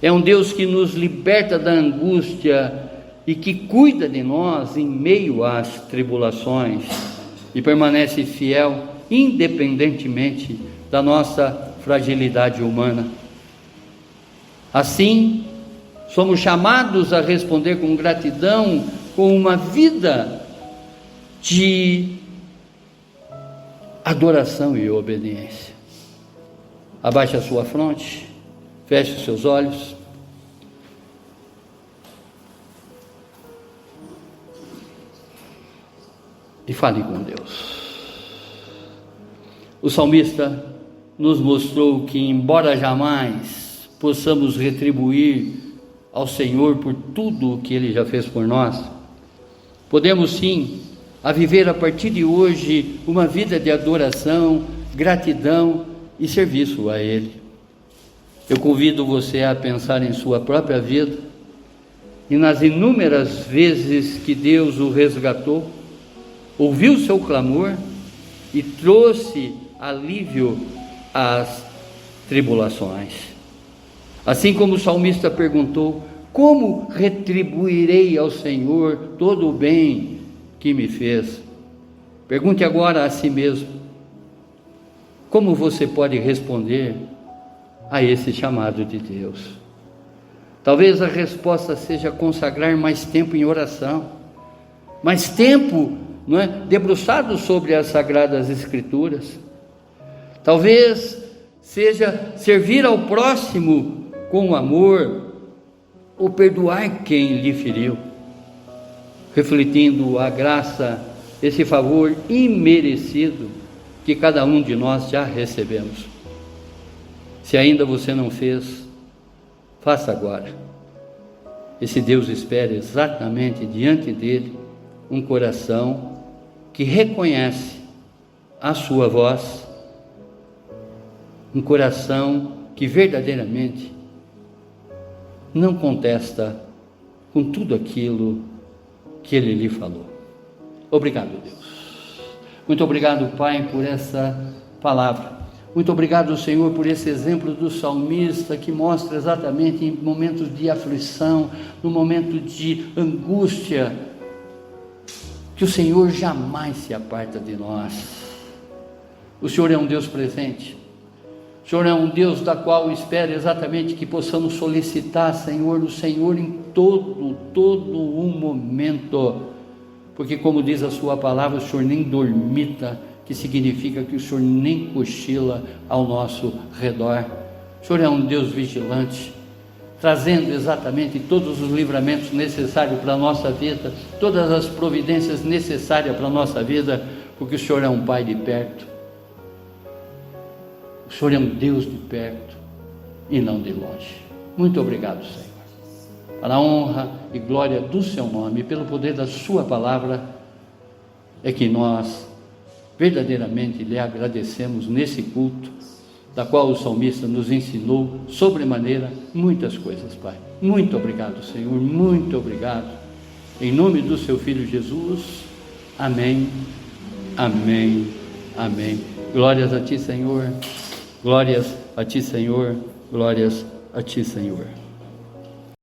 É um Deus que nos liberta da angústia e que cuida de nós em meio às tribulações e permanece fiel independentemente da nossa fragilidade humana. Assim, somos chamados a responder com gratidão, com uma vida de adoração e obediência. Abaixe a sua fronte, feche os seus olhos. E fale com Deus. O salmista nos mostrou que, embora jamais possamos retribuir ao Senhor por tudo o que Ele já fez por nós, podemos sim a viver a partir de hoje uma vida de adoração, gratidão e serviço a Ele. Eu convido você a pensar em sua própria vida e nas inúmeras vezes que Deus o resgatou, ouviu seu clamor e trouxe alívio às tribulações. Assim como o salmista perguntou: como retribuirei ao Senhor todo o bem que me fez? Pergunte agora a si mesmo: como você pode responder a esse chamado de Deus? Talvez a resposta seja consagrar mais tempo em oração, mais tempo debruçado sobre as Sagradas Escrituras. Talvez seja servir ao próximo com amor, ou perdoar quem lhe feriu, refletindo a graça, esse favor imerecido que cada um de nós já recebemos. Se ainda você não fez, faça agora. Esse Deus espera exatamente diante dele um coração que reconhece a sua voz, um coração que verdadeiramente não contesta com tudo aquilo que ele lhe falou. Obrigado, Deus. Muito obrigado, Pai, por essa palavra. Muito obrigado, Senhor, por esse exemplo do salmista que mostra exatamente em momentos de aflição, no momento de angústia, que o Senhor jamais se aparta de nós. O Senhor é um Deus presente. O Senhor é um Deus da qual espera exatamente que possamos solicitar, Senhor, do Senhor em todo um momento. Porque como diz a sua palavra, o Senhor nem dormita, que significa que o Senhor nem cochila ao nosso redor. O Senhor é um Deus vigilante, trazendo exatamente todos os livramentos necessários para a nossa vida, todas as providências necessárias para a nossa vida, porque o Senhor é um Pai de perto. O Senhor é um Deus de perto e não de longe. Muito obrigado, Senhor. Para a honra e glória do seu nome, pelo poder da sua palavra, é que nós verdadeiramente lhe agradecemos nesse culto, da qual o salmista nos ensinou sobremaneira muitas coisas, Pai. Muito obrigado, Senhor, muito obrigado. Em nome do seu Filho Jesus, amém, amém, amém. Glórias a ti, Senhor, glórias a ti, Senhor, glórias a ti, Senhor.